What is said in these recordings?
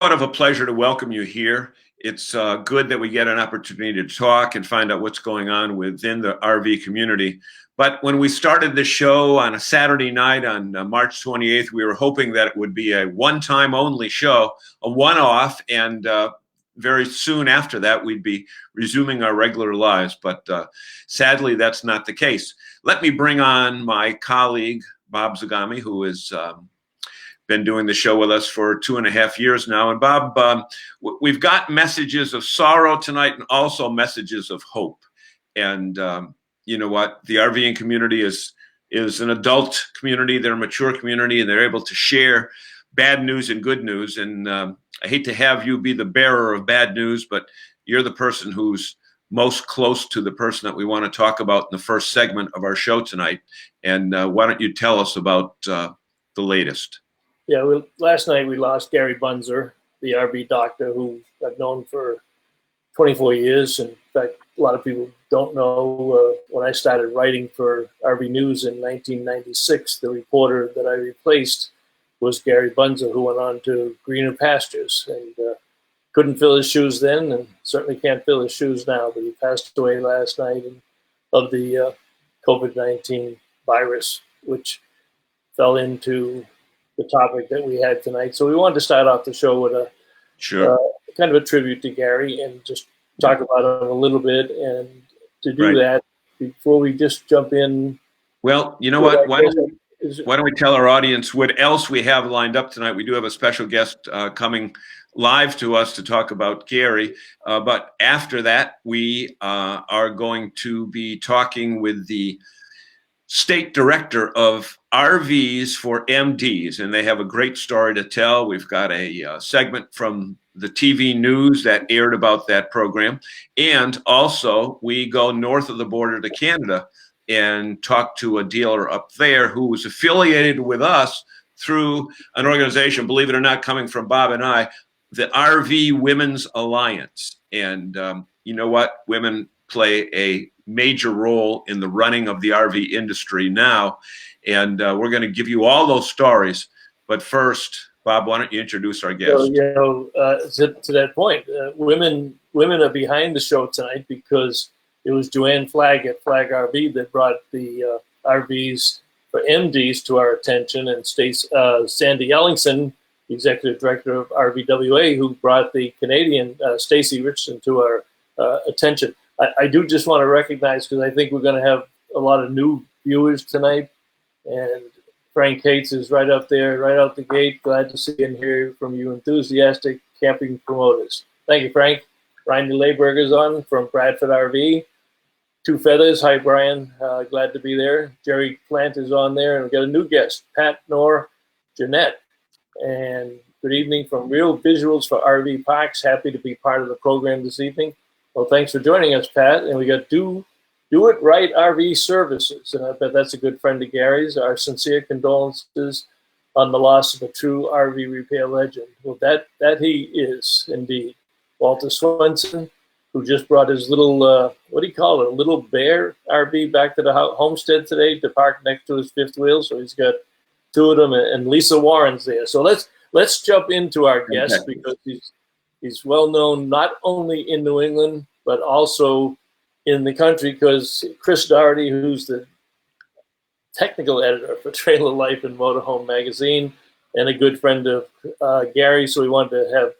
Of a pleasure to welcome you here. It's good that we get an opportunity to talk and find out what's going on within the RV community. But when we started the show on a Saturday night on March 28th, we were hoping that it would be a one-time only show, a one-off, and very soon after that, we'd be resuming our regular lives. But sadly, that's not the case. Let me bring on my colleague, Bob Zagami, who is been doing the show with us for 2.5 years now. And Bob, we've got messages of sorrow tonight and also messages of hope. And you know what? The RVing community is an adult community. They're a mature community, and they're able to share bad news and good news. And I hate to have you be the bearer of bad news, but you're the person who's most close to the person that we want to talk about in the first segment of our show tonight. And why don't you tell us about the latest? Yeah, last night we lost Gary Bunzer, the RV doctor who I've known for 24 years. In fact, a lot of people don't know when I started writing for RV News in 1996, the reporter that I replaced was Gary Bunzer, who went on to greener pastures and couldn't fill his shoes then and certainly can't fill his shoes now. But he passed away last night of the COVID-19 virus, which fell into the topic that we had tonight. So we wanted to start off the show with a kind of a tribute to Gary and just talk about him a little bit. And to do that, before we just jump in. Well, you know what? Why don't we tell our audience what else we have lined up tonight? We do have a special guest coming live to us to talk about Gary. But after that, we are going to be talking with the state director of RVs for MDs, and they have a great story to tell. We've got a segment from the TV news that aired about that program. And also we go north of the border to Canada and talk to a dealer up there who was affiliated with us through an organization, believe it or not, coming from Bob and I, the RV Women's Alliance. And you know what? Women play a major role in the running of the RV industry now. And we're going to give you all those stories. But first, Bob, why don't you introduce our guest? So, to that point, women are behind the show tonight because it was Joanne Flagg at Flagg RV that brought the RVs for MDs to our attention, and Sandy Ellingson, the executive director of RVWA, who brought the Canadian Stacey Richardson to our attention. I do just want to recognize, because I think we're going to have a lot of new viewers tonight, and Frank Cates is right up there, right out the gate. Glad to see and hear from you enthusiastic camping promoters. Thank you, Frank. Ryan Layberger's on from Bradford RV. Two Feathers, hi, Brian. Glad to be there. Jerry Plant is on there, and we've got a new guest, Pat Knorr, Jeanette. And good evening from Real Visuals for RV Parks. Happy to be part of the program this evening. Well, thanks for joining us, Pat. And we got Do It Right RV Services, and I bet that's a good friend of Gary's. Our sincere condolences on the loss of a true RV repair legend. Well, that he is indeed. Walter Swenson, who just brought his little, what do you call it, a little bear RV back to the homestead today to park next to his fifth wheel. So he's got two of them, and Lisa Warren's there. So let's jump into our guest, because he's well known not only in New England, but also in the country, because Chris Doherty, who's the technical editor for Trailer Life and Motorhome Magazine, and a good friend of Gary, so we wanted to have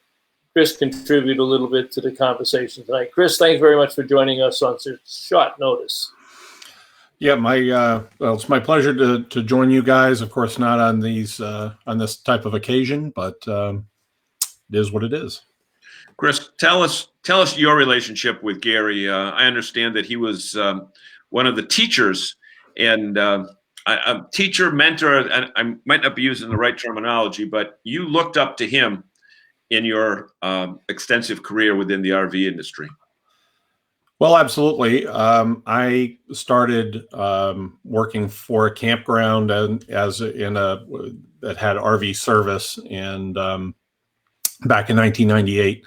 Chris contribute a little bit to the conversation tonight. Chris, thanks very much for joining us on such short notice. Yeah, well, it's my pleasure to join you guys. Of course, not on this type of occasion, but it is what it is. Chris, tell us your relationship with Gary. I understand that he was one of the teachers, and a teacher, mentor, and I might not be using the right terminology, but you looked up to him in your extensive career within the RV industry. Well, absolutely. I started working for a campground that had RV service, and back in 1998.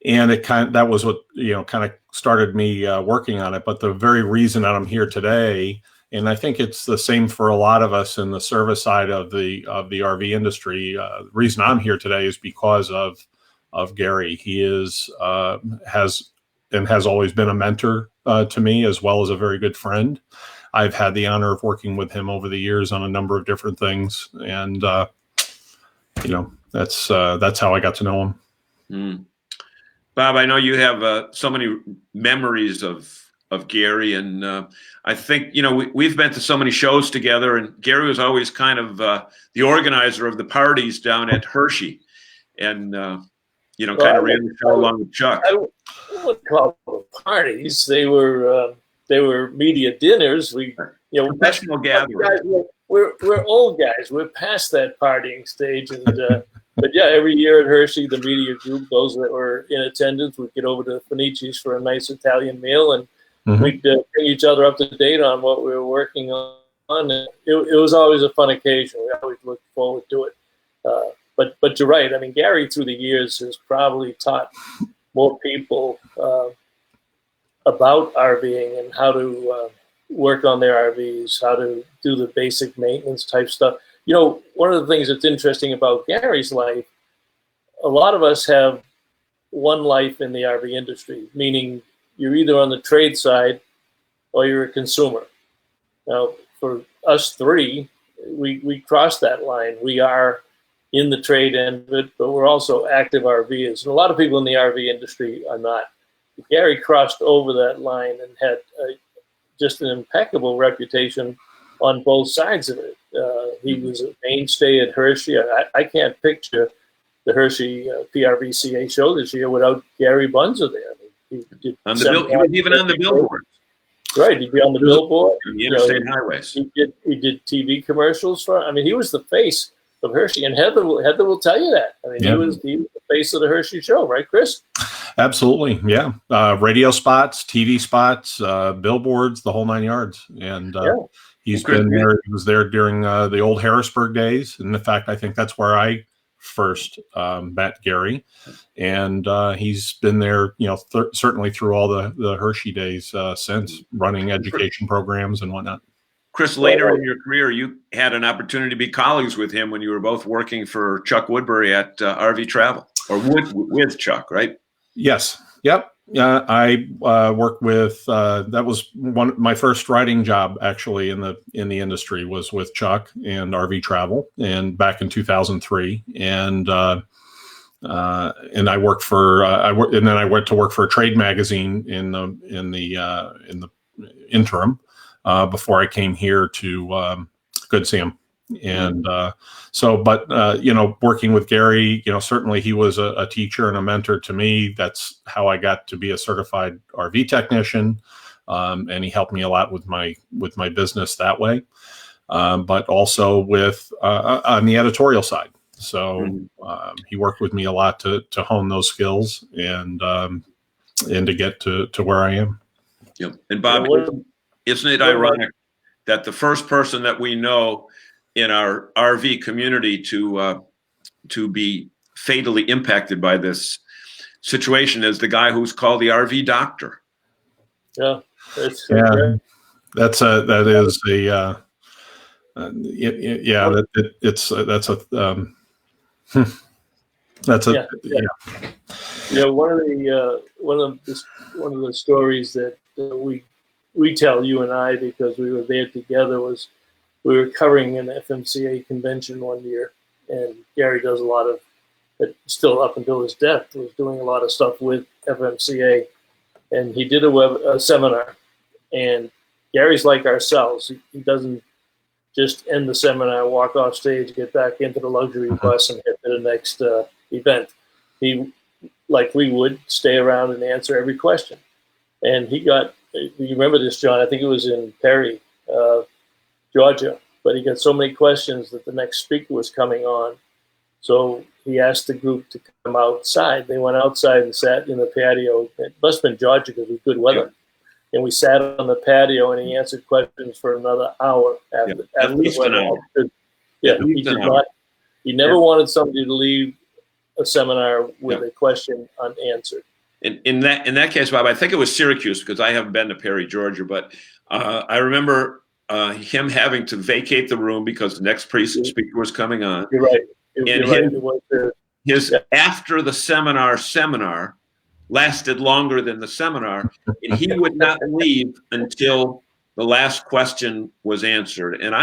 And that was what, kind of started me working on it. But the very reason that I'm here today, and I think it's the same for a lot of us in the service side of the RV industry, the reason I'm here today is because of of Gary. He has always been a mentor to me, as well as a very good friend. I've had the honor of working with him over the years on a number of different things, and that's how I got to know him. Mm. Bob, I know you have so many memories of Gary, and I think we've been to so many shows together, and Gary was always kind of the organizer of the parties down at Hershey, and kind of ran the show along with Chuck. I wouldn't call them parties. They were media dinners. Professional gatherings. We're old guys. We're past that partying stage, and but yeah, every year at Hershey, the media group, those that were in attendance, would get over to Finici's for a nice Italian meal, and we'd bring each other up to date on what we were working on. It was always a fun occasion. We always looked forward to it. But you're right. I mean, Gary through the years has probably taught more people about RVing and how to work on their RVs, how to do the basic maintenance type stuff. One of the things that's interesting about Gary's life, a lot of us have one life in the RV industry, meaning you're either on the trade side or you're a consumer. Now, for us three, we cross that line. We are in the trade end of it, but we're also active RVers. And a lot of people in the RV industry are not. Gary crossed over that line and had just an impeccable reputation on both sides of it. He was a mainstay at Hershey. I can't picture the Hershey PRVCA show this year without Gary Bunzer there. He was even on the billboard. Right, he'd be on the billboard. The interstate highways. He did TV commercials for. I mean, he was the face of Hershey, and Heather will tell you that. I mean, he was the face of the Hershey show, right, Chris? Absolutely, yeah. Radio spots, TV spots, billboards, the whole 9 yards. And he's been there. He was there during the old Harrisburg days. And in fact, I think that's where I first met Gary. And he's been there, certainly through all the Hershey days since, running education programs and whatnot. Chris, later in your career, you had an opportunity to be colleagues with him when you were both working for Chuck Woodbury at RV Travel, or with Chuck, right? Yes. Yep. I worked with. That was my first writing job actually in the industry was with Chuck and RV Travel, and back in 2003, and I worked for and then I went to work for a trade magazine in the interim. Before I came here to Good Sam. And working with Gary, certainly he was a teacher and a mentor to me. That's how I got to be a certified RV technician. And he helped me a lot with my business that way. But also with on the editorial side. So he worked with me a lot to hone those skills and to get to where I am. Yep. And Bob, isn't it ironic that the first person that we know in our RV community to be fatally impacted by this situation is the guy who's called the RV doctor? Yeah, that's a one of the stories that we tell, you and I, because we were there together, was we were covering an FMCA convention one year, and Gary does a lot of, still up until his death, was doing a lot of stuff with FMCA, and he did a seminar, and Gary's like ourselves. He doesn't just end the seminar, walk off stage, get back into the luxury bus and head to the next event. He, like we would, stay around and answer every question. And he got, you remember this, John, I think it was in Perry, Georgia, but he got so many questions that the next speaker was coming on. So he asked the group to come outside. They went outside and sat in the patio. It must have been Georgia because it was good weather. And we sat on the patio and he answered questions for another hour. At least an hour. Yeah, he did not. He never wanted somebody to leave a seminar with a question unanswered. In that case, Bob, I think it was Syracuse, because I haven't been to Perry, Georgia, but I remember him having to vacate the room because the next speaker was coming on. You're right. It was his after the seminar lasted longer than the seminar, and he would not leave until the last question was answered. And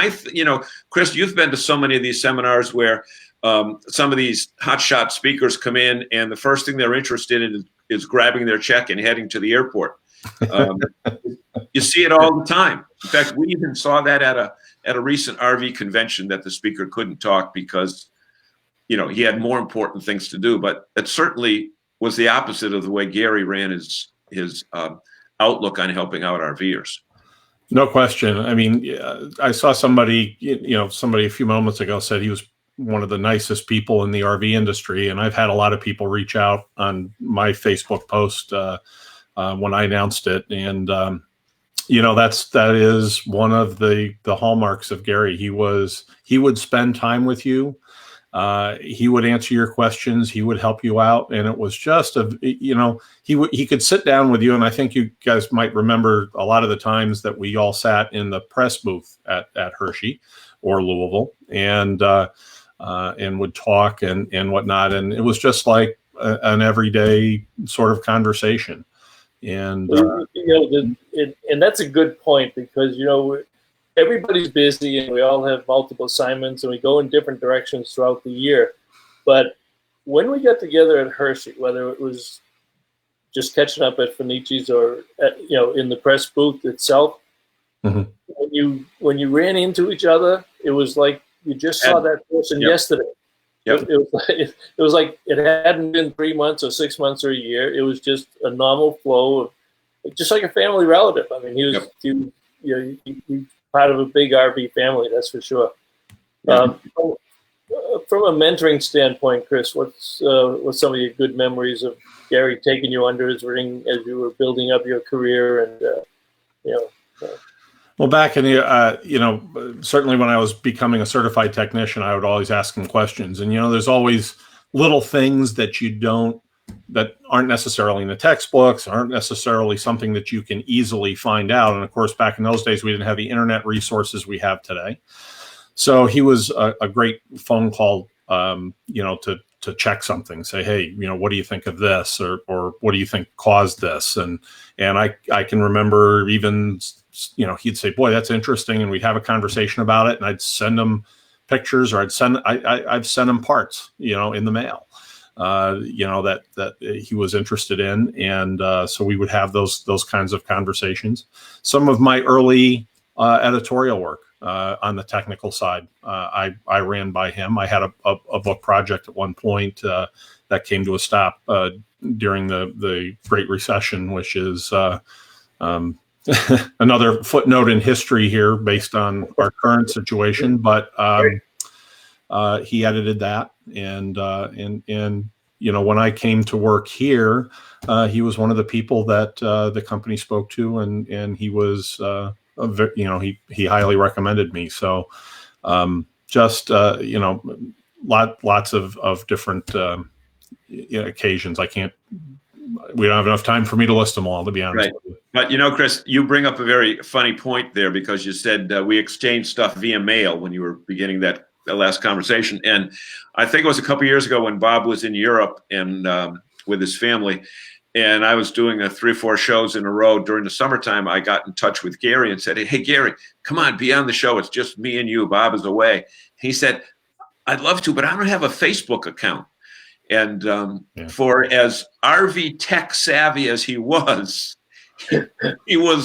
Chris, you've been to so many of these seminars where some of these hotshot speakers come in, and the first thing they're interested in is grabbing their check and heading to the airport. You see it all the time. In fact, we even saw that at a recent RV convention, that the speaker couldn't talk because he had more important things to do. But it certainly was the opposite of the way Gary ran his outlook on helping out RVers. No question. I mean, I saw somebody a few moments ago said he was one of the nicest people in the RV industry, and I've had a lot of people reach out on my Facebook post when I announced it, and that is one of the hallmarks of Gary. He would spend time with you. He would answer your questions. He would help you out. And it was just he could sit down with you. And I think you guys might remember a lot of the times that we all sat in the press booth at Hershey or Louisville and would talk and whatnot. And it was just like an everyday sort of conversation. And, and that's a good point, because, everybody's busy and we all have multiple assignments and we go in different directions throughout the year. But when we got together at Hershey, whether it was just catching up at Finici's or in the press booth itself, mm-hmm. when you ran into each other, it was like you just saw that person yesterday. Yep. It was like it hadn't been 3 months or 6 months or a year. It was just a normal flow of just like a family relative. I mean, he part of a big RV family, that's for sure. From a mentoring standpoint, Chris, what's some of your good memories of Gary taking you under his wing as you were building up your career? And well, back in the certainly when I was becoming a certified technician, I would always ask him questions, and there's always little things that that aren't necessarily in the textbooks, aren't necessarily something that you can easily find out. And of course, back in those days, we didn't have the internet resources we have today. So he was a great phone call, to check something, say, hey, what do you think of this? Or what do you think caused this? And I can remember even, he'd say, boy, that's interesting. And we'd have a conversation about it. And I'd send him pictures, or I've sent him parts, in the mail. That he was interested in. And so we would have those kinds of conversations. Some of my early editorial work on the technical side, I ran by him. I had a book project at one point that came to a stop during the Great Recession, which is another footnote in history here based on our current situation. But he edited that, and when I came to work here, he was one of the people that the company spoke to, and he was he highly recommended me. So lots of different occasions. We don't have enough time for me to list them all, to be honest. Right. With you. But Chris, you bring up a very funny point there, because you said we exchanged stuff via mail when you were beginning that last conversation. And I think it was a couple of years ago when Bob was in Europe and with his family, and I was doing 3 or 4 shows in a row during the summertime. I got in touch with Gary and said, hey, Gary, come on, be on the show. It's just me and you. Bob is away. He said, I'd love to, but I don't have a Facebook account. And for as RV tech savvy as he was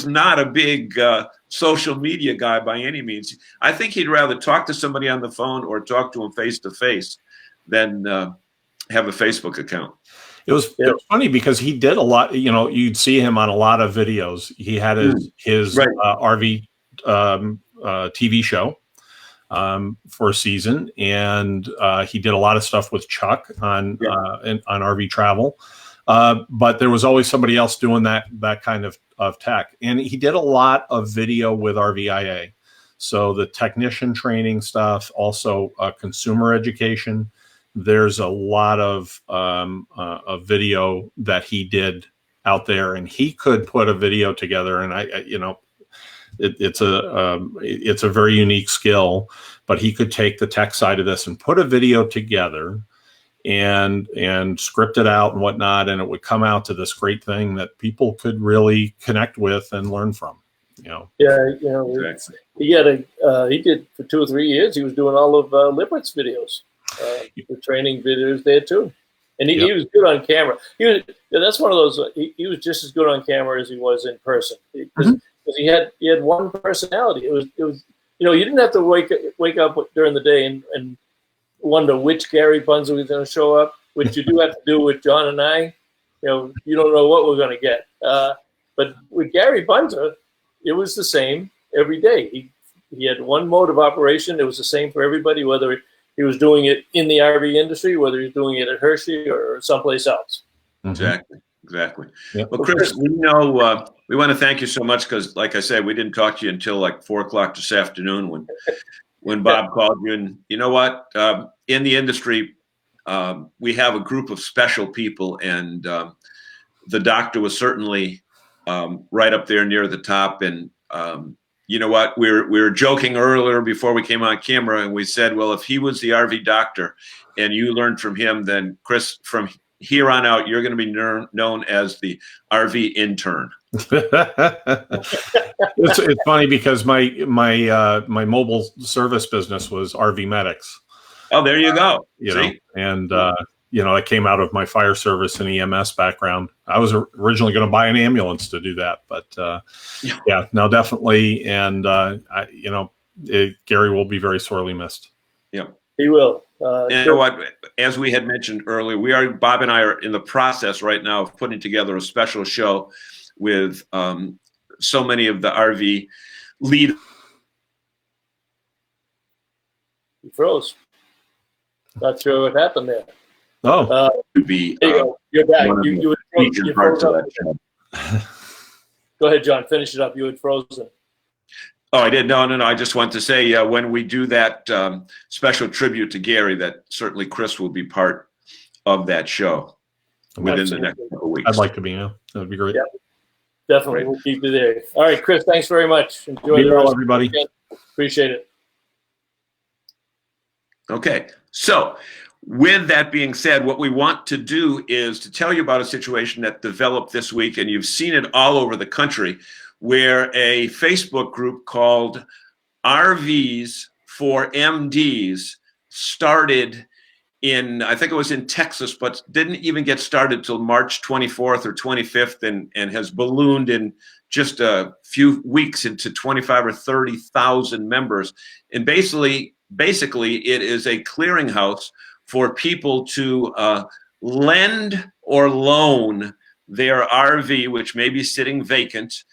not a big social media guy by any means. I think he'd rather talk to somebody on the phone or talk to him face to face than have a Facebook account. It was funny because he did a lot. You'd see him on a lot of videos. He had his RV TV show for a season, and he did a lot of stuff with Chuck on RV travel. But there was always somebody else doing that kind of tech. And he did a lot of video with RVIA. So the technician training stuff, also consumer education. There's a lot of video that he did out there, and he could put a video together. And it's a very unique skill, but he could take the tech side of this and put a video together and script it out and whatnot, and it would come out to this great thing that people could really connect with and learn from. Yeah, Exactly. he did for 2 or 3 years. He was doing all of Lippert's videos, the training videos there too, and he was good on camera. That's one of those. He was just as good on camera as he was in person because he had one personality. It was you didn't have to wake up during the day and wonder which Gary Bunzer was going to show up, which you do have to do with John and I. You don't know what we're going to get. But with Gary Bunzer, it was the same every day. He had one mode of operation. It was the same for everybody, whether he was doing it in the RV industry, whether he was doing it at Hershey or someplace else. Exactly. Yep. Well, Chris, we know we want to thank you so much because, like I said, we didn't talk to you until like 4 o'clock this afternoon when Bob called you. And you know what? In the industry, we have a group of special people, and the doctor was certainly right up there near the top. And you know what? We were joking earlier before we came on camera, and we said, well, if he was the RV doctor and you learned from him, then Chris, from here on out, you're going to be known as the RV intern. It's funny because my mobile service business was RV Medics. Oh, there you go. I came out of my fire service and EMS background. I was originally going to buy an ambulance to do that, but no, definitely. And Gary will be very sorely missed. Yeah, he will. You know what? As we had mentioned earlier, Bob and I are in the process right now of putting together a special show with so many of the RV leaders. He froze. Not sure what happened there. Oh, To be you're back. You froze up. Go ahead, John. Finish it up. You had frozen. Oh, I did. No. I just want to say when we do that special tribute to Gary, that certainly Chris will be part of that show within the next couple of weeks. I'd like to be. Yeah, that would be great. Yeah, definitely. We'll keep you there. All right, Chris. Thanks very much. Enjoy the rest, everybody. Appreciate it. Okay. So with that being said, what we want to do is to tell you about a situation that developed this week, and you've seen it all over the country, where a Facebook group called RVs for MDs started in, I think it was in Texas, but didn't even get started till March 24th or 25th and has ballooned in just a few weeks into 25 or 30,000 members. And basically it is a clearinghouse for people to lend or loan their RV, which may be sitting vacant,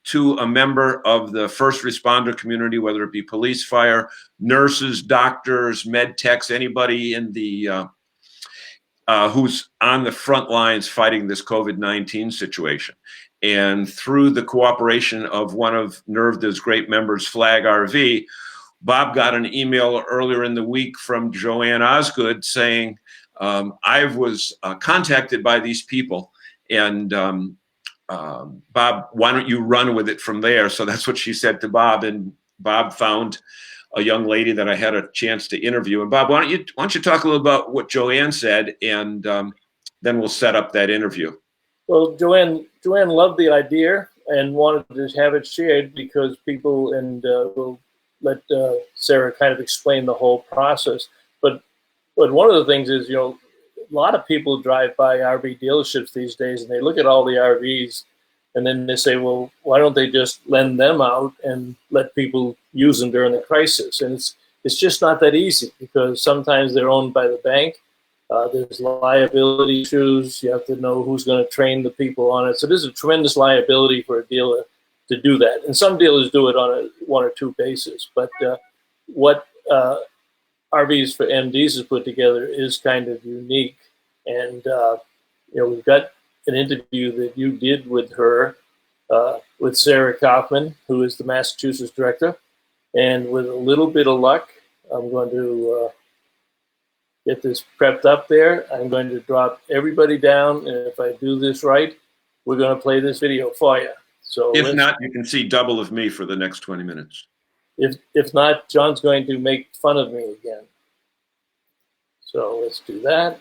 to a member of the first responder community, whether it be police, fire, nurses, doctors, med techs, anybody in the who's on the front lines fighting this COVID-19 situation. And through the cooperation of one of NERVDA's great members, Flag RV, Bob got an email earlier in the week from Joanne Osgood saying, I was contacted by these people, and Bob, why don't you run with it from there? So that's what she said to Bob, and Bob found a young lady that I had a chance to interview. And Bob, why don't you talk a little about what Joanne said, and then we'll set up that interview. Well, Joanne loved the idea and wanted to have it shared because people, and we'll let Sarah kind of explain the whole process. But one of the things is, a lot of people drive by RV dealerships these days and they look at all the RVs and then they say, well, why don't they just lend them out and let people use them during the crisis? And it's just not that easy because sometimes they're owned by the bank. There's liability issues. You have to know who's going to train the people on it. So there's a tremendous liability for a dealer to do that. And some dealers do it on a 1 or 2 basis. But what RVs for MDs has put together is kind of unique. And, we've got an interview that you did with her, with Sarah Kaufman, who is the Massachusetts director. And with a little bit of luck, I'm going to get this prepped up there. I'm going to drop everybody down. And if I do this right, we're going to play this video for you. So if not, you can see double of me for the next 20 minutes. If not, John's going to make fun of me again. So let's do that.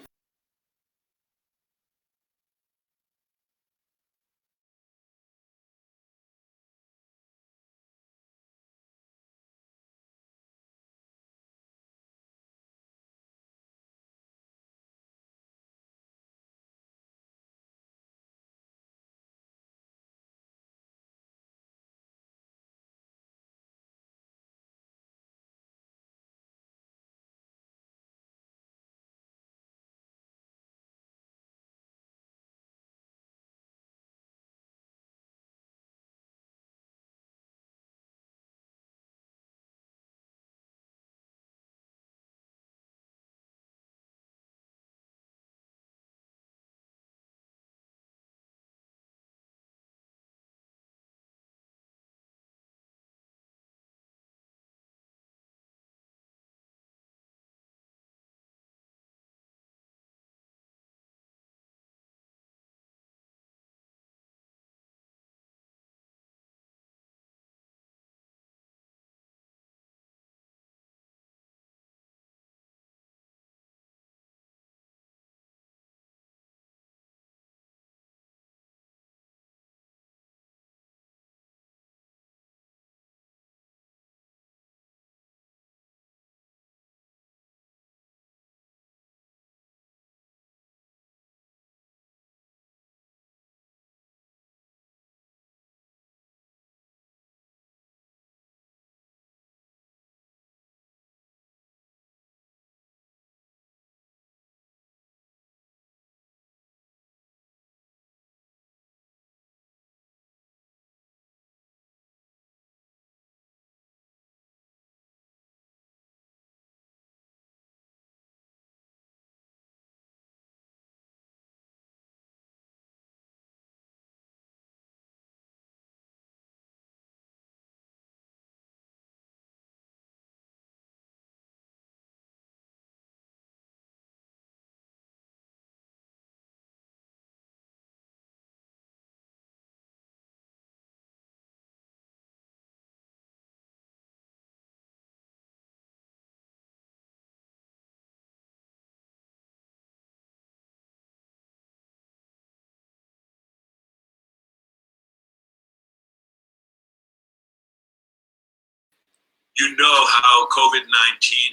You know how COVID-19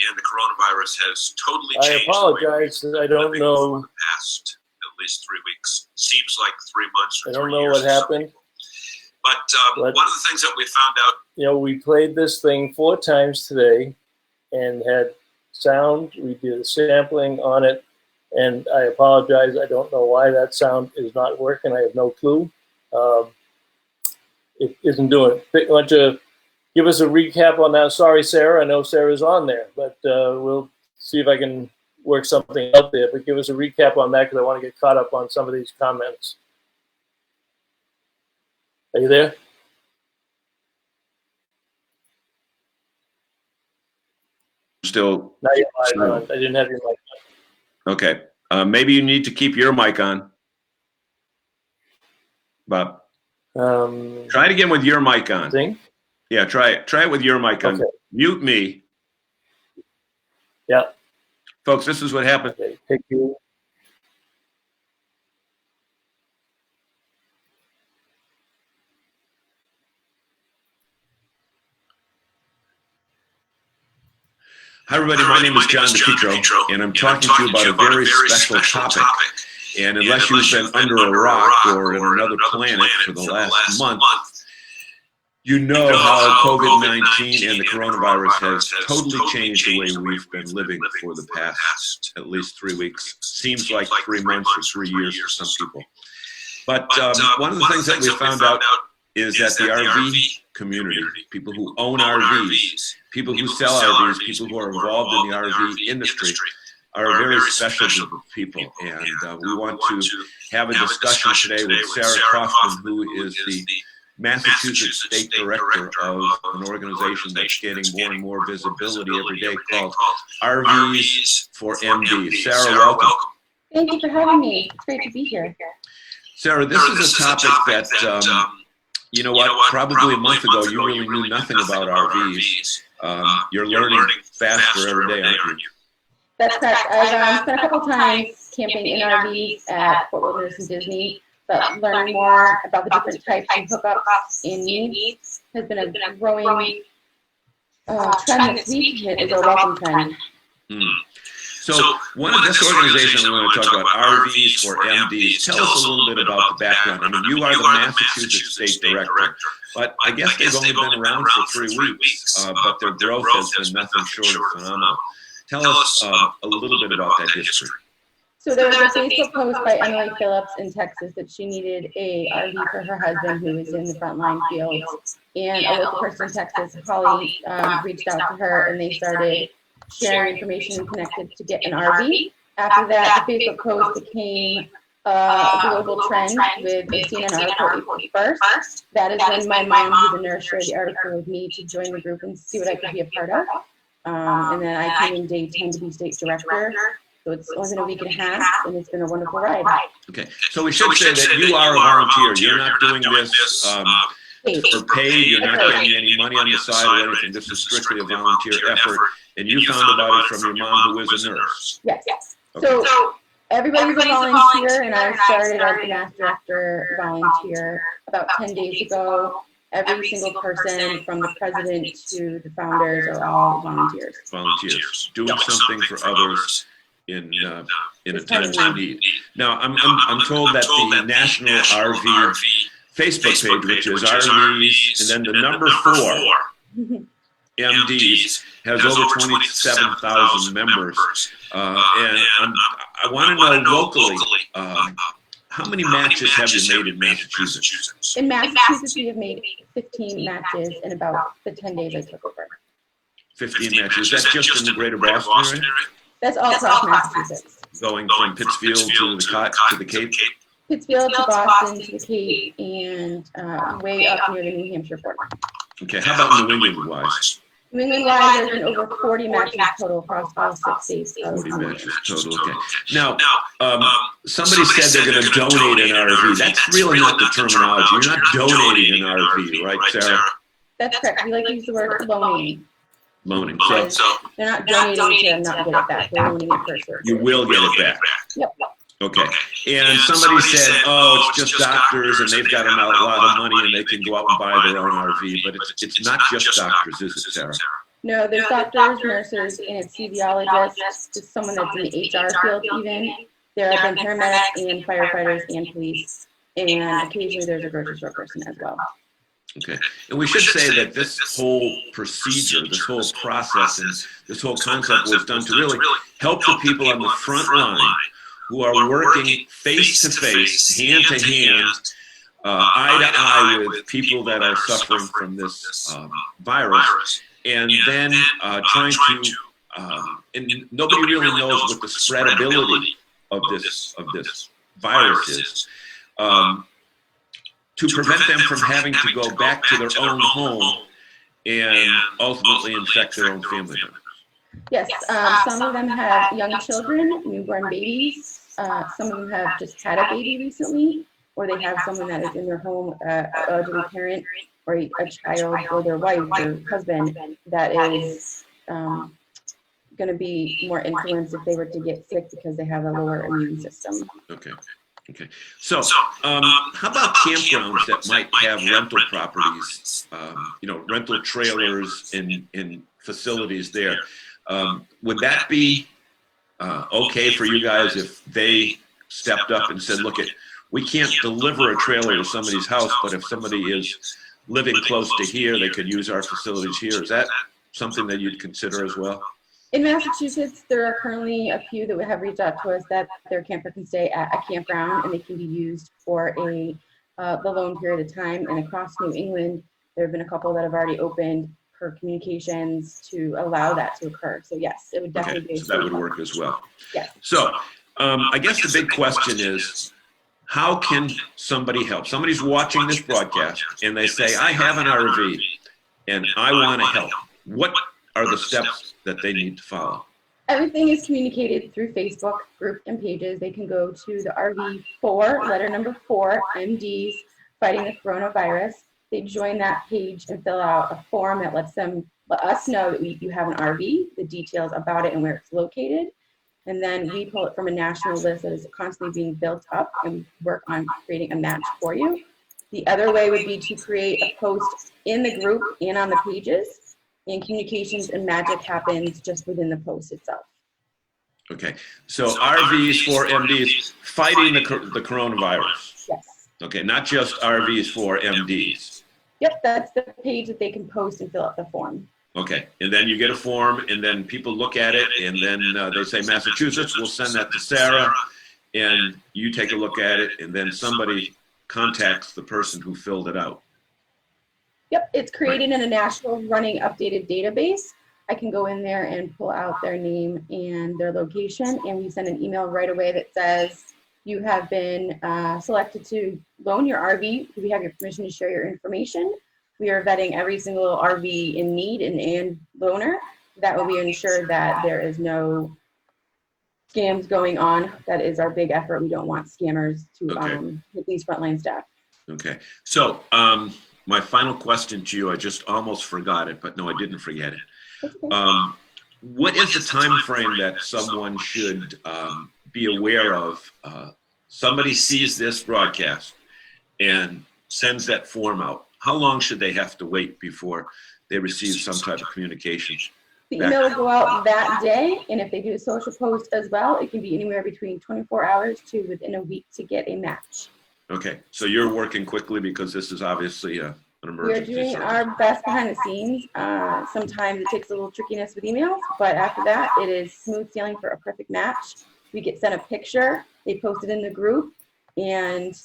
and the coronavirus has totally changed. I apologize. I don't know. The past at least 3 weeks. Seems like 3 months or 3 years. I don't know what happened. But one of the things that we found out. You know, we played this thing 4 times today and had sound. We did a sampling on it. And I apologize. I don't know why that sound is not working. I have no clue. It isn't doing it. Why don't you give us a recap on that? Sorry, Sarah. I know Sarah's on there, but we'll see if I can work something out there. But give us a recap on that because I want to get caught up on some of these comments. Are you there? Still. Not your mic on. I didn't have your mic on. Okay. Maybe you need to keep your mic on, Bob. Try it again with your mic on. Thing? Yeah, try it. Try it with your mic on. Okay. Mute me. Yeah. Folks, this is what happened. Okay. Pick you. Hi, everybody. My name is John DePietro, and I'm talking to you about a very special topic. And unless you've been under a rock or in another planet for the last month, you know how COVID-19 and the coronavirus has totally changed the way we've been living for the past at least 3 weeks. Seems like 3 months or 3 years for some people. But one of the things that we found out is that the RV community, people who own RVs, people who sell RVs, people who are involved in the RV industry, are a very special group of people. And we want to have a discussion today with Sarah Kaufman, who is the Massachusetts State Director of an organization that's getting more and more visibility every day called RVs for MDs. Sarah, welcome. Thank you for having me. It's great to be here. Sarah, this is a topic that, you know what, probably a month ago you really knew nothing about RVs. You're learning faster every day, aren't you? That's correct. I've spent a couple times camping in RVs at Fort Wilderness and Disney, but learning more about the different types of hookups and needs has been a growing trend this week. It is a welcome trend. So one of this organization we want to talk about, RVs for MDs. Tell us a little bit about the background. I mean, you are the Massachusetts State Director, but I guess they've only been around for 3 weeks, but their growth has been nothing short of phenomenal. Tell us a little bit about that history. So there was a Facebook post by Emily Phillips in Texas that she needed a RV for her husband who was in the frontline fields. And a local person in Texas, Holly, reached out to her and they started sharing information and connected to get an RV. After that, the Facebook post became a global trend with a CNN article April 1st. That is when my mom, who's a nurse, shared the article with me to join the group and see what I could be a part of. And then I came in day 10 to be state director. So it's only been a week and a half, and it's been a wonderful ride. Okay, so we should say that you are a volunteer. You're not doing this for paid. You're not getting any money on the side or anything. This is strictly a volunteer effort. And you found about it from your mom, who is a nurse. Yes. Okay. So everybody's a volunteer, and I started as the mass director volunteer about 10 days ago. Every single person, from the president to the founders, are all volunteers. Volunteers, doing something for others in a time of need. Now, I'm told that the National RV Facebook page, which is RVs, and then the number 4, MDs, has over 27,000 members. And I want to know locally, how many matches have you made in Massachusetts? In Massachusetts, we have made 15 matches in about the 10 days I took over. 15 matches. Is that just in the greater Boston area? That's all across Massachusetts. Going from Pittsfield to the Cape? Pittsfield to Boston to the Cape and way up near the New Hampshire border. Okay, how about New England-wise? New England-wise, there's been over 40 matches total across all 6 states. 40 matches total, okay. Now, somebody said they're going to donate an RV. That's really not the terminology. You're not donating an RV, right, Sarah? That's correct. We like to use the word loaning. Loaning. So they're not donating to not get it back. They're loaning it for service. You will get it back. Yep. Okay. And somebody said, oh, it's just doctors and they've got a lot of money and they can go out and buy their own RV. But it's not just doctors, is it, Sarah? No, there's doctors, nurses, and it's anesthesiologists, just someone that's in the HR field even. There have been paramedics and firefighters and police. And occasionally there's a grocery store person as well. Okay. And we should say that this whole procedure, this whole process, and this whole concept was done to really help the people on the front line who are working face to face, hand to hand, eye to eye with people that are suffering from this virus, and then trying to, and nobody really knows what the spreadability of this virus is. To prevent them from having to go back to their own home and ultimately infect their own family members. Yes, some of them have young children, newborn babies. Some of them have just had a baby recently, or they have someone that is in their home, an elderly parent, or a child, or their wife or husband that is going to be more influenced if they were to get sick because they have a lower immune system. Okay. Okay. So, how about campgrounds that might have rental properties, rental trailers in facilities there? Would that be okay for you guys if they stepped up and said, look, we can't deliver a trailer to somebody's house, but if somebody is living close to here, they could use our facilities here. Is that something that you'd consider as well? In Massachusetts, there are currently a few that have reached out to us that their camper can stay at a campground and they can be used for the loan period of time. And across New England, there have been a couple that have already opened per communications to allow that to occur. So yes, it would definitely be. So that would work as well. Yes. So I guess the big question is, how can somebody help? Somebody's watching this broadcast and they say, I have an RV and I want to help. What are the steps that they need to follow? Everything is communicated through Facebook group and pages. They can go to the RV4, letter number 4, MDs Fighting the Coronavirus. They join that page and fill out a form that let us know that you have an RV, the details about it and where it's located. And then we pull it from a national list that is constantly being built up and work on creating a match for you. The other way would be to create a post in the group and on the pages, and communications and magic happens just within the post itself. Okay, so RVs for MDs fighting the coronavirus. Yes. Okay, not just RVs for MDs. Yep, that's the page that they can post and fill out the form. Okay, and then you get a form, and then people look at it, and then they say Massachusetts, we'll send that to Sarah, and you take a look at it, and then somebody contacts the person who filled it out. Yep, it's created in a national running updated database. I can go in there and pull out their name and their location, and we send an email right away that says you have been selected to loan your RV. We have your permission to share your information. We are vetting every single RV in need and loaner. That way we ensure that there is no scams going on. That is our big effort. We don't want scammers to hit these frontline staff. Okay, so my final question to you, I just almost forgot it, but no, I didn't forget it. Okay. What is the time frame that someone should be aware of? Somebody sees this broadcast and sends that form out. How long should they have to wait before they receive some type of communication? The email will go out that day, and if they do a social post as well, it can be anywhere between 24 hours to within a week to get a match. Okay, so you're working quickly because this is obviously an emergency. We're doing our best behind the scenes. Sometimes it takes a little trickiness with emails, but after that, it is smooth sailing for a perfect match. We get sent a picture, they post it in the group, and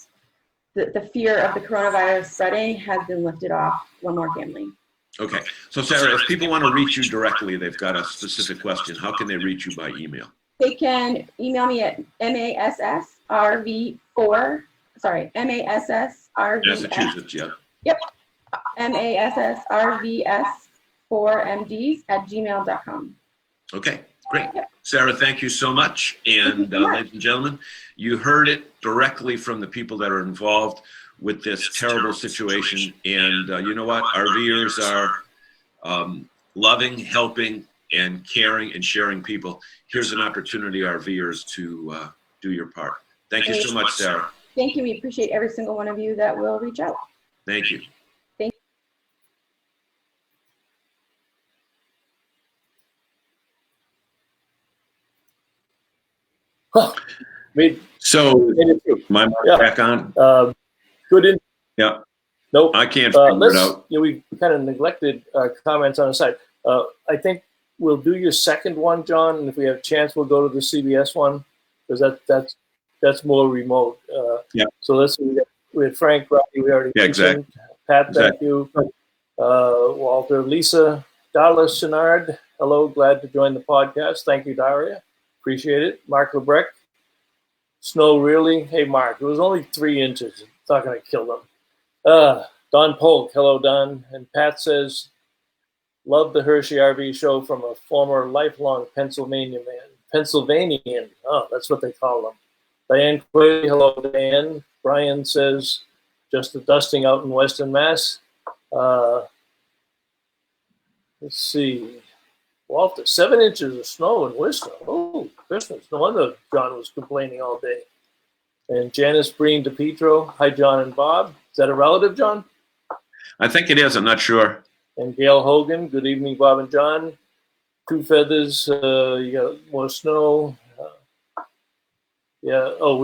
the fear of the coronavirus spreading has been lifted off one more family. Okay, so Sarah, if people want to reach you directly, they've got a specific question, how can they reach you by email? They can email me at MASSRV4, Massachusetts, yeah. Yep, MASSRVS4MDs@gmail.com. Okay, great. Yep. Sarah, thank you so much. And ladies and gentlemen, you heard it directly from the people that are involved with this terrible situation. And you know what? RVers are loving, helping, and caring and sharing people. Here's an opportunity, RVers, to do your part. Thank you so much, Sarah. Thank you. We appreciate every single one of you that will reach out. Thank you. Thank you. Huh. So my mic back on? Good. Yeah. Nope. I can't figure it out. Yeah, we kind of neglected comments on the side. I think we'll do your second one, John, and if we have a chance, we'll go to the CBS one because that's more remote. Yeah. So let's we had Frank, Robbie, we already mentioned. Exactly. Pat, thank you. Walter, Lisa, Darla Chenard, hello, glad to join the podcast. Thank you, Daria. Appreciate it. Mark Lebrecht, snow really? Hey, Mark, it was only 3 inches. It's not going to kill them. Don Polk, hello, Don. And Pat says, love the Hershey RV show from a former lifelong Pennsylvanian. Oh, that's what they call them. Diane Quay, hello, Diane. Brian says, just a dusting out in Western Mass. Let's see. Walter, 7 inches of snow in Worcester. Oh, Christmas. No wonder John was complaining all day. And Janice Breen DePietro. Hi, John and Bob. Is that a relative, John? I think it is. I'm not sure. And Gail Hogan. Good evening, Bob and John. Two Feathers. You got more snow. Yeah. Oh,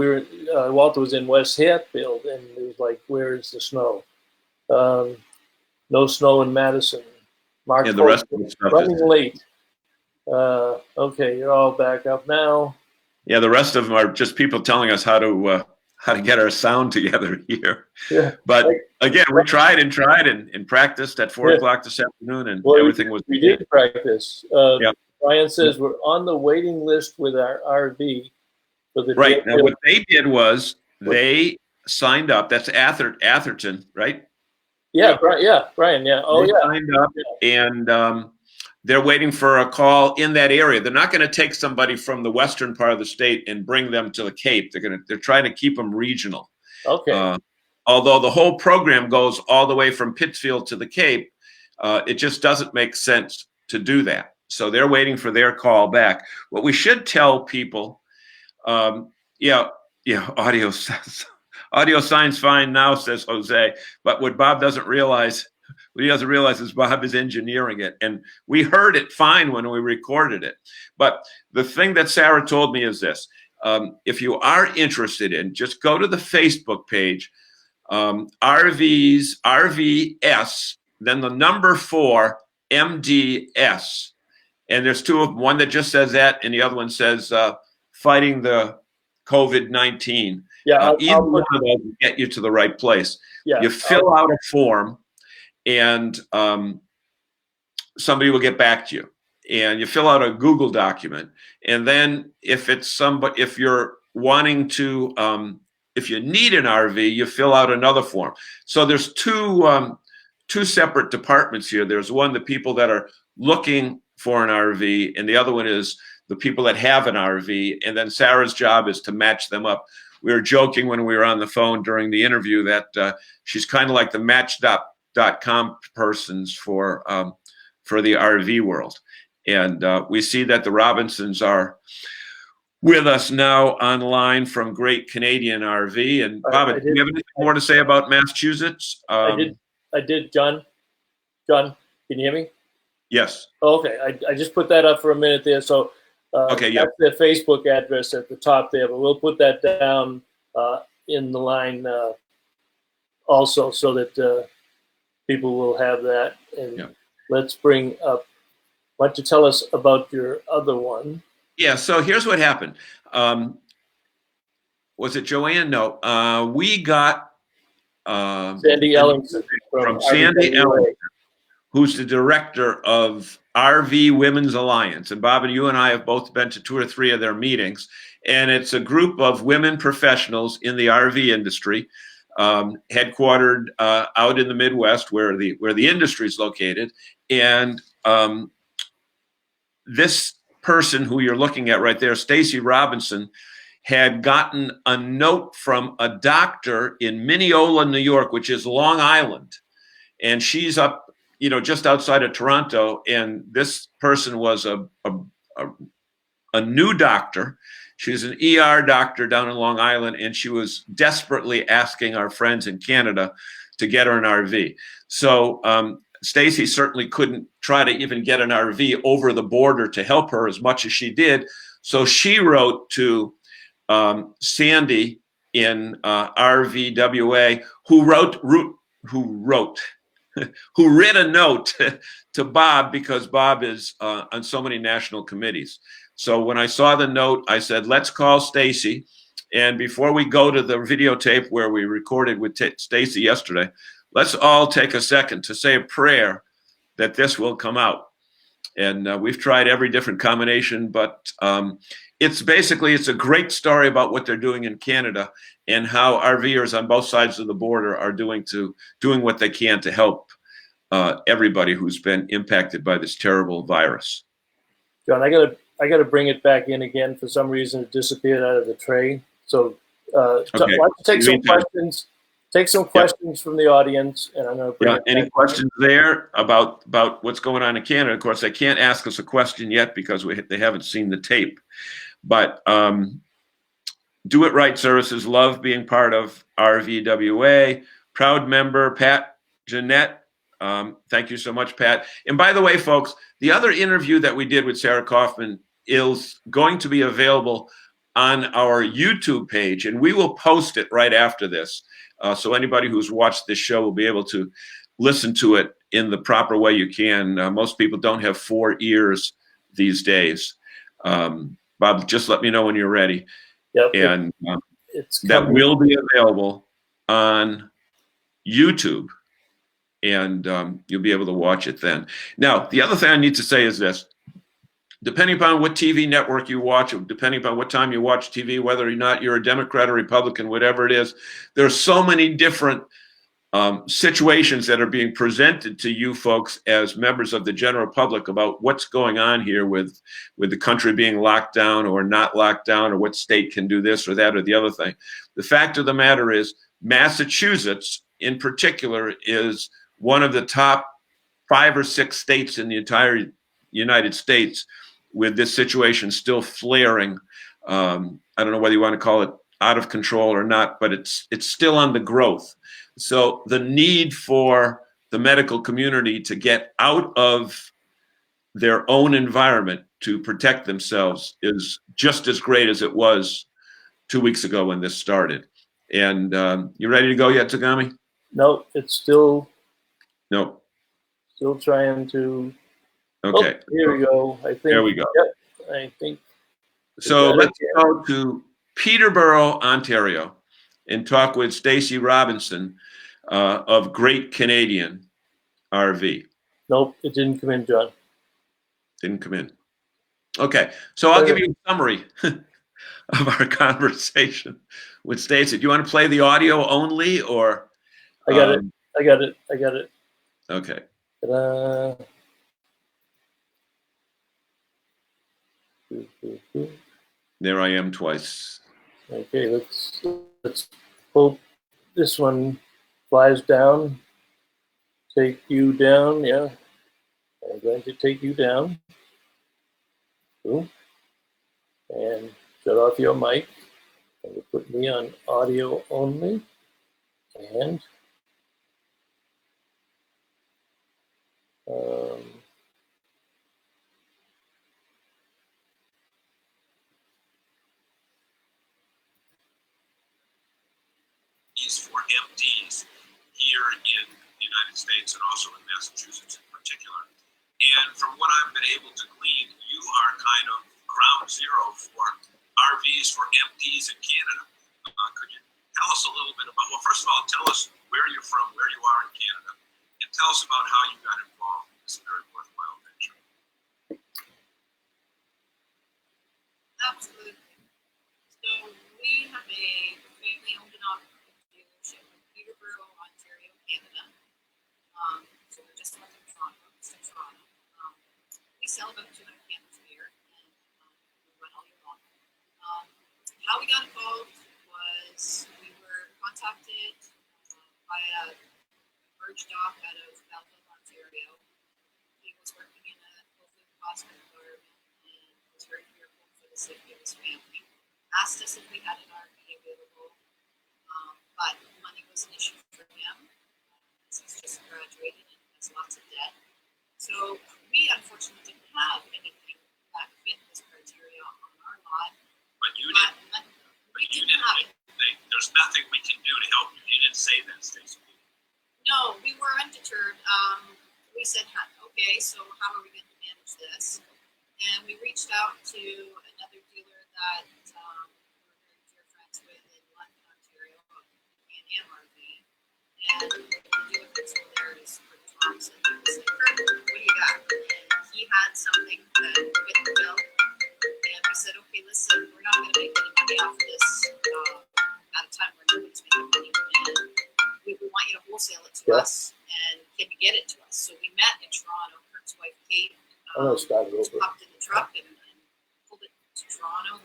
Walter was in West Hatfield, and it was like, where is the snow? No snow in Madison. Mark, the rest of the stuff running late. Okay, you're all back up now. Yeah, the rest of them are just people telling us how to get our sound together here. Yeah. But again, we tried and practiced at 4 o'clock this afternoon, and everything was. We did practice. Brian says we're on the waiting list with our RV. For the right. Now, what they did was they signed up. That's Atherton, right? Yeah, Brian. Yeah. Oh, they signed up, and they're waiting for a call in that area. They're not going to take somebody from the western part of the state and bring them to the Cape. They're trying to keep them regional. Okay. Although the whole program goes all the way from Pittsfield to the Cape, it just doesn't make sense to do that. So they're waiting for their call back. What we should tell people, yeah, audio sign's fine now, says Jose. But what Bob doesn't realize, what he doesn't realize is Bob is engineering it. And we heard it fine when we recorded it. But the thing that Sarah told me is this. If you are interested in, just go to the Facebook page, RVs, then the number 4, MDS. And there's two of them, one that just says that, and the other one says fighting the COVID-19. Yeah, either one of those will get you to the right place. Yeah, you fill out a form, and somebody will get back to you. And you fill out a Google document, and then if you're wanting to, if you need an RV, you fill out another form. So there's two separate departments here. There's one, the people that are looking for an RV, and the other one is the people that have an RV. And then Sarah's job is to match them up. We were joking when we were on the phone during the interview that she's kind of like the Match.com persons for the RV world. And we see that the Robinsons are with us now online from Great Canadian RV. And Bob, do you have anything more to say about Massachusetts? I did, John. John, can you hear me? Yes. Okay, I just put that up for a minute there. So okay, yeah. That's their Facebook address at the top there, but we'll put that down in the line also, so that people will have that. And let's bring up. Why don't you tell us about your other one? Yeah. So here's what happened. Was it Joanne? No. We got Sandy Ellingson from Sandy Ellingson, who's the director of RV Women's Alliance. And Bob and you and I have both been to 2 or 3 of their meetings. And it's a group of women professionals in the RV industry, headquartered out in the Midwest where the industry is located. And this person who you're looking at right there, Stacy Robinson, had gotten a note from a doctor in Mineola, New York, which is Long Island. And she's up, just outside of Toronto. And this person was a new doctor. She was an ER doctor down in Long Island, and she was desperately asking our friends in Canada to get her an RV. So Stacy certainly couldn't try to even get an RV over the border to help her as much as she did. So she wrote to Sandy in RVWA, who writ a note to Bob, because Bob is on so many national committees. So when I saw the note, I said, let's call Stacy. And before we go to the videotape where we recorded with Stacy yesterday, let's all take a second to say a prayer that this will come out. And we've tried every different combination, but it's a great story about what they're doing in Canada and how RVers on both sides of the border are doing what they can to help everybody who's been impacted by this terrible virus. John, I gotta bring it back in again. For some reason, it disappeared out of the tray. So okay. Why don't you take some questions? Take some questions from the audience, and I'm going to bring it any back. questions there about what's going on in Canada? Of course, they can't ask us a question yet because they haven't seen the tape. But Do It Right Services, love being part of RVWA. Proud member, Pat Jeanette. Thank you so much, Pat. And by the way, folks, the other interview that we did with Sarah Kaufman is going to be available on our YouTube page, and we will post it right after this. So anybody who's watched this show will be able to listen to it in the proper way you can. Most people don't have 4 ears these days. Bob, just let me know when you're ready. Yep, and that will be available on YouTube, and you'll be able to watch it then. Now, the other thing I need to say is this. Depending upon what TV network you watch, depending upon what time you watch TV, whether or not you're a Democrat or Republican, whatever it is, there are so many different situations that are being presented to you folks as members of the general public about what's going on here with the country being locked down or not locked down, or what state can do this or that or the other thing. The fact of the matter is, Massachusetts in particular is one of the top 5 or 6 states in the entire United States, with this situation still flaring. I don't know whether you want to call it out of control or not, but it's still on the growth. So the need for the medical community to get out of their own environment to protect themselves is just as great as it was 2 weeks ago when this started. And you ready to go yet, Tagami? No, it's still No. trying to. Okay. Oh, here we go. I think. There we go. Yep, I think. So let's go to Peterborough, Ontario, and talk with Stacey Robinson of Great Canadian RV. Nope, it didn't come in, John. Didn't come in. Okay, so I'll give you a summary of our conversation with Stacey. Do you want to play the audio only, or? I got it. I got it. Okay. Ta-da. There I am twice. Okay, let's hope this one flies down. Take you down, yeah. I'm going to take you down. Boom. And shut off your mic. I'm going to put me on audio only. And for MDs here in the United States and also in Massachusetts in particular. And from what I've been able to glean, you are kind of ground zero for RVs for MDs in Canada. Could you tell us a little bit about, well, first of all, tell us where you're from, where you are in Canada, and tell us about how you got involved in this very worthwhile venture. Absolutely. So we have a family-owned and operated dealership in Peterborough, Ontario, Canada. So we're just north of Toronto, we sell about 200 cans a year, and we run all year long. How we got involved was we were contacted by a merged doc out of Belleville, Ontario. He was working in a local hospital environment and was very fearful for the safety of his family. Asked us if we had an RV available, but money was an issue for him. He's just graduated and has lots of debt. So we unfortunately didn't have anything that fit this criteria on our lot. But you didn't have it. There's nothing we can do to help you. You didn't say that, Stacey. No, we were undeterred. We said, okay, so how are we going to manage this? And we reached out to another dealer that we're very dear friends with in London, Ontario, Can-Am RV. And the dealer that's over there is Kurt Thompson. We said, Kurt, what do you got? And he had something that fit the bill. And we said, okay, listen, we're not going to make any money off of this at a time where nobody's making money. And we want you to wholesale it to us. And can you get it to us? So we met in Toronto. Kurt's wife, Kate, popped in the truck and pulled it to Toronto.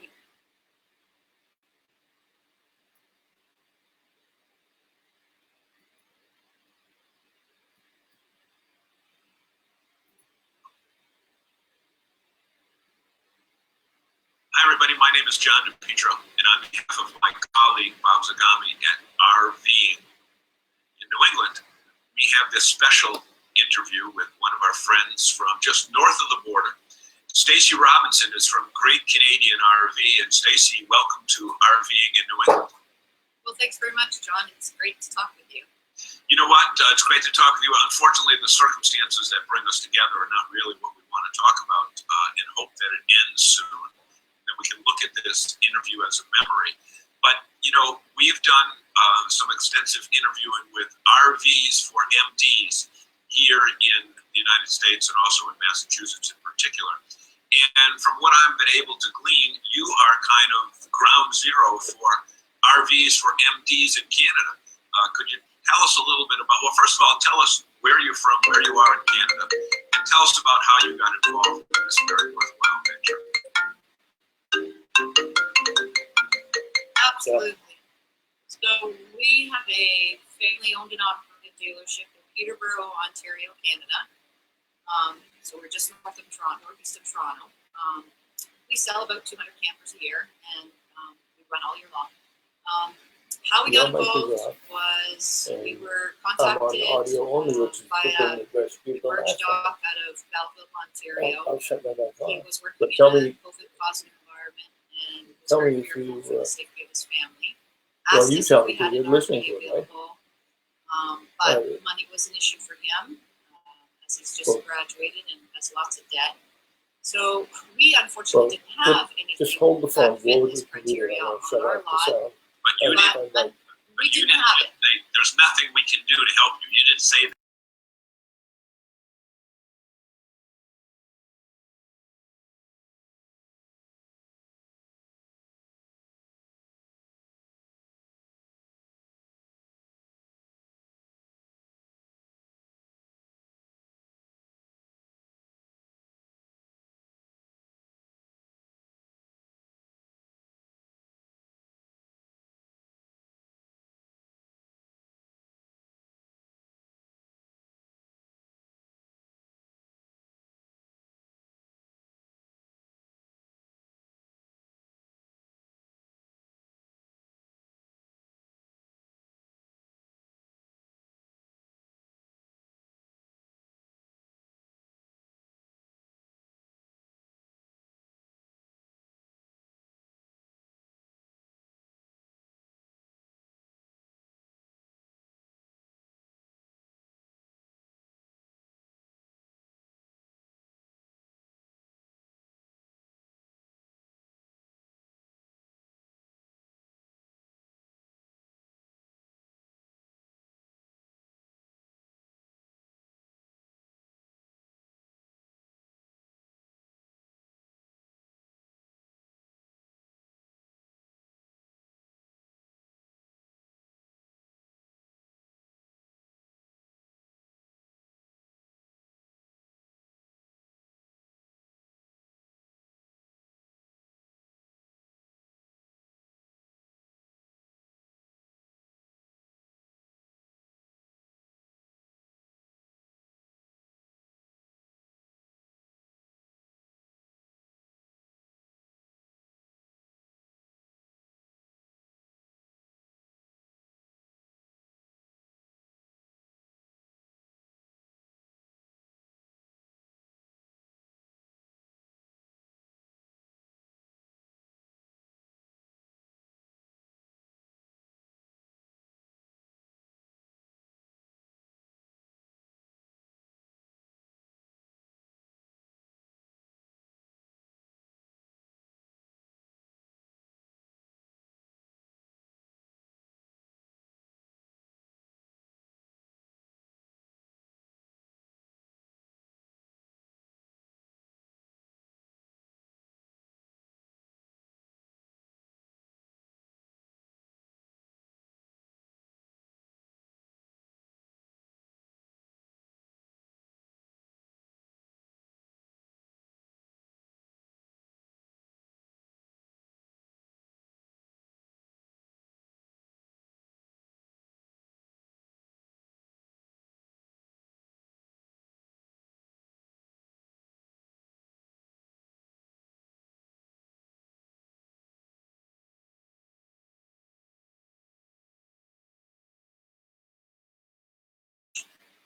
Hi, everybody. My name is John DePietro, and on behalf of my colleague, Bob Zagami at RVing in New England, we have this special interview with one of our friends from just north of the border. Stacey Robinson is from Great Canadian RV, and Stacey, welcome to RVing in New England. Well, thanks very much, John. It's great to talk with you. You know what? It's great to talk with you. Unfortunately, the circumstances that bring us together are not really what we want to talk about, and hope that it ends soon. That we can look at this interview as a memory. But, you know, we've done some extensive interviewing with RVs for MDs here in the United States and also in Massachusetts in particular. And from what I've been able to glean, you are kind of ground zero for RVs for MDs in Canada. Could you tell us a little bit about, well, first of all, tell us where you're from, where you are in Canada, and tell us about how you got involved in this very worthwhile venture. Absolutely. So we have a family-owned and operated dealership in Peterborough, Ontario, Canada. So we're just north of Toronto, northeast of Toronto. We sell about 200 campers a year, and we run all year long. How we got involved was we were contacted audio only, which is by a people merge doc out of Belleville, Ontario. I'll shut that back He on. was working But tell in a me- COVID positive environment and was tell very me if fearful you, for the safety of his family. well, Asked you us tell if we me, 'cause had you're an listening RV to it, right? available, but Right. money was an issue for him, as he's just Well- graduated and has lots of debt. So we unfortunately didn't have anything Just hold the phone. that fit Go with his the computer. criteria I'll on shut our off the lot. sound. But you But didn't. we You didn't have it. There's nothing we can do to help you. You didn't say that.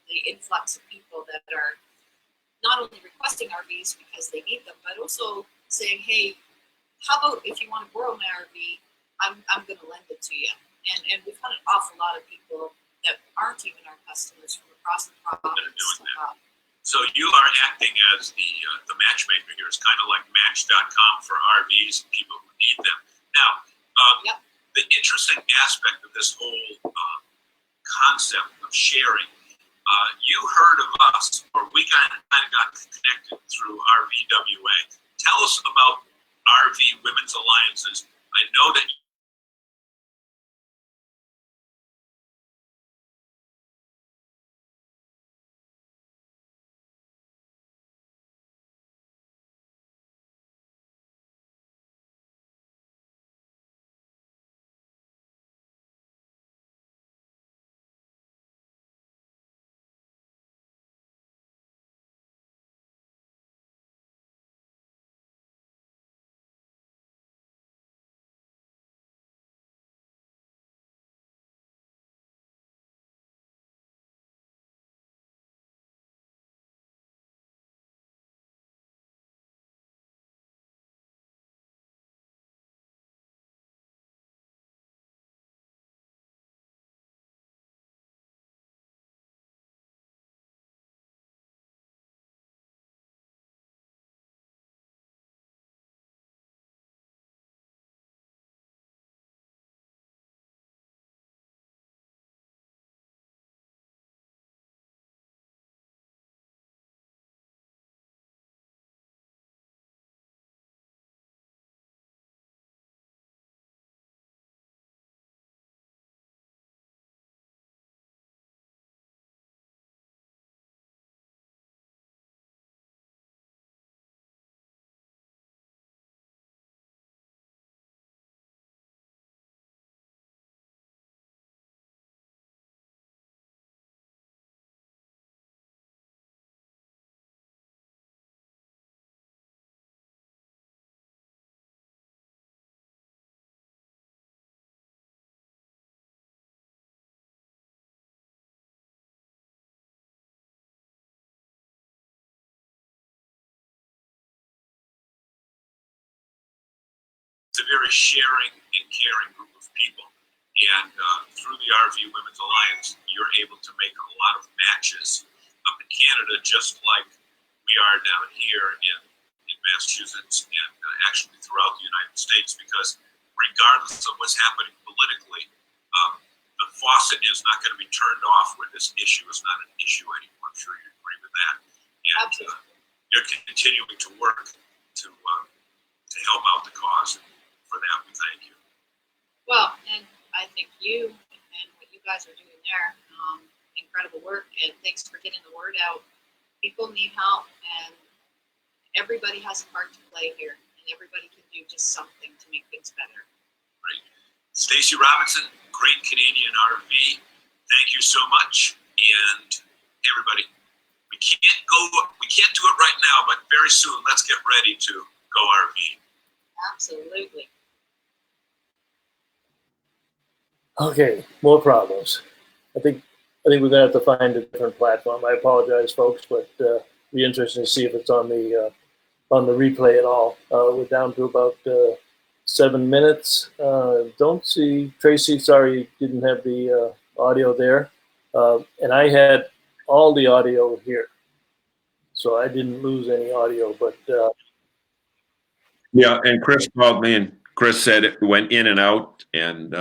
The influx of people that are not only requesting RVs because they need them, but also saying, hey, how about if you want to borrow my RV, I'm going to lend it to you. And we've had an awful lot of people that aren't even our customers from across the province. So you are acting as the matchmaker here. It's kind of like Match.com for RVs and people who need them. Now, Yep. The interesting aspect of this whole concept of sharing, you heard of us, or we kind of got connected through RVWA. Tell us about RV Women's Alliances. I know that It's a very sharing and caring group of people. And through the RV Women's Alliance, you're able to make a lot of matches up in Canada, just like we are down here in Massachusetts and actually throughout the United States, because regardless of what's happening politically, the faucet is not going to be turned off where this issue is not an issue anymore. I'm sure you agree with that. And you're continuing to work to help out the cause. For that, we thank you. Well, and I think you and what you guys are doing there, incredible work, and thanks for getting the word out. People need help, and everybody has a part to play here, and everybody can do just something to make things better. Great. Stacey Robinson, Great Canadian RV, thank you so much. And everybody, we can't do it right now, but very soon, let's get ready to go RV. Absolutely. Okay, more problems. I think we're gonna have to find a different platform. I apologize, folks, but be interesting to see if it's on the replay at all. We're down to about 7 minutes. Don't see Tracy. Sorry, didn't have the audio there, and I had all the audio here, so I didn't lose any audio. But yeah, and Chris called me, and Chris said it went in and out, and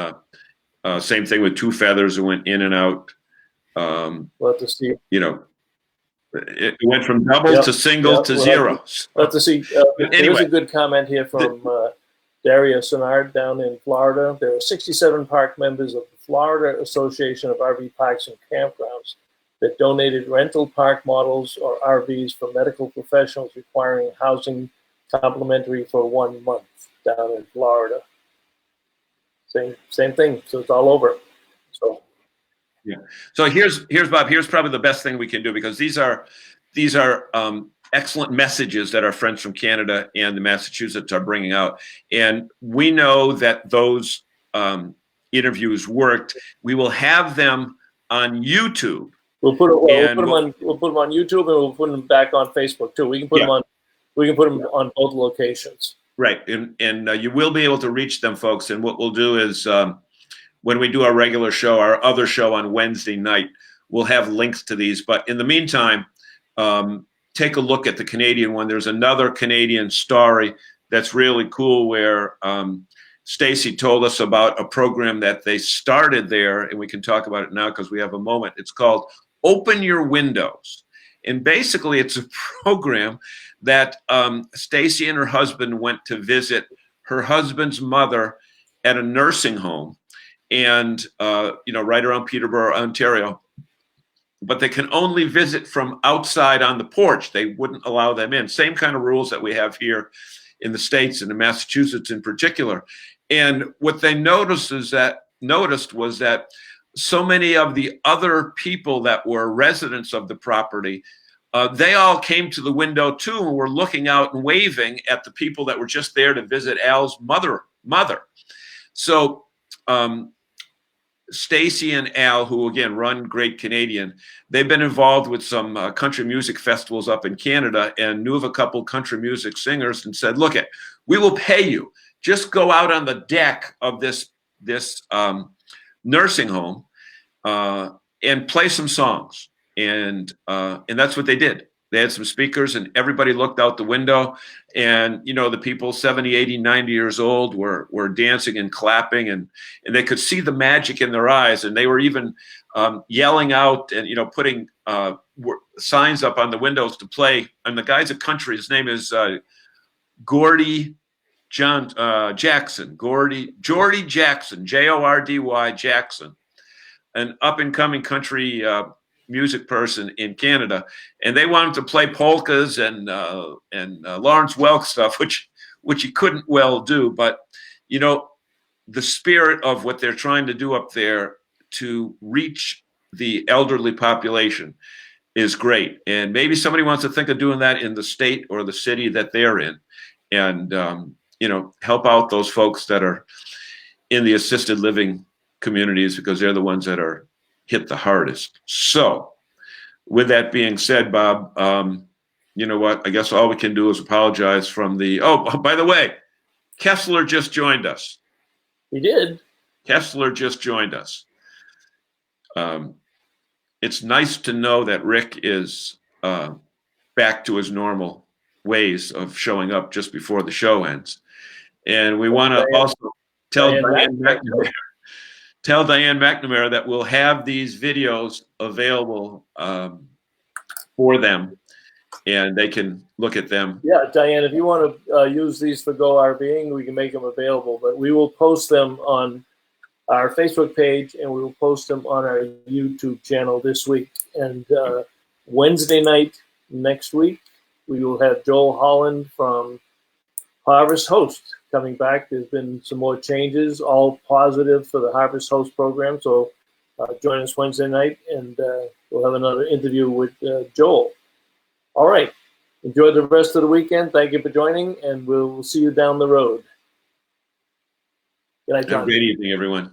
same thing with Two Feathers. It went in and out. we'll have to see. You know, it went from double to single to zero. We'll have to see. But There is anyway, a good comment here from Daria Sonard down in Florida. There are 67 park members of the Florida Association of RV Parks and Campgrounds that donated rental park models or RVs for medical professionals requiring housing complimentary for 1 month down in Florida. Same thing. So it's all over. So yeah. So here's Bob. Here's probably the best thing we can do, because these are excellent messages that our friends from Canada and the Massachusetts are bringing out, and we know that those interviews worked. We will have them on YouTube. we'll put them on YouTube, and we'll put them back on Facebook too. We can put them on. We can put them on both locations. Right, and you will be able to reach them, folks. And what we'll do is, when we do our regular show, our other show on Wednesday night, we'll have links to these. But in the meantime, take a look at the Canadian one. There's another Canadian story that's really cool, where Stacey told us about a program that they started there, and we can talk about it now because we have a moment. It's called Open Your Windows. And basically, it's a program that Stacey and her husband went to visit her husband's mother at a nursing home, and right around Peterborough, Ontario. But they can only visit from outside on the porch. They wouldn't allow them in. Same kind of rules that we have here in the States and in Massachusetts in particular. And what they noticed was that so many of the other people that were residents of the property, they all came to the window too, and were looking out and waving at the people that were just there to visit Al's mother. So Stacey and Al, who again run Great Canadian, they've been involved with some country music festivals up in Canada, and knew of a couple country music singers, and said, "Look, we will pay you. Just go out on the deck of this nursing home and play some songs." And that's what they did. They had some speakers, and everybody looked out the window, and the people 70, 80, 90 years old were dancing and clapping, and they could see the magic in their eyes, and they were even yelling out and putting signs up on the windows to play. And the guy's a country. His name is Jordy Jackson, Jordy Jackson, Jordy Jackson, an up and coming country music person in Canada, and they wanted to play polkas and Lawrence Welk stuff, which he couldn't well do. But the spirit of what they're trying to do up there to reach the elderly population is great. And maybe somebody wants to think of doing that in the state or the city that they're in, and help out those folks that are in the assisted living communities, because they're the ones that are hit the hardest. So with that being said, Bob, you know what? I guess all we can do is apologize from the, by the way, Kessler just joined us. He did. Kessler just joined us. It's nice to know that Rick is back to his normal ways of showing up just before the show ends. And we want to also tell Diane McNamara that we'll have these videos available for them, and they can look at them. Yeah, Diane, if you want to use these for Go RVing, we can make them available, but we will post them on our Facebook page, and we will post them on our YouTube channel this week. And Wednesday night next week, we will have Joel Holland from Harvest Host coming back. There's been some more changes, all positive for the Harvest Host program. So join us Wednesday night, and we'll have another interview with Joel. All right. Enjoy the rest of the weekend. Thank you for joining, and we'll see you down the road. Good night, John. Have a great evening, everyone.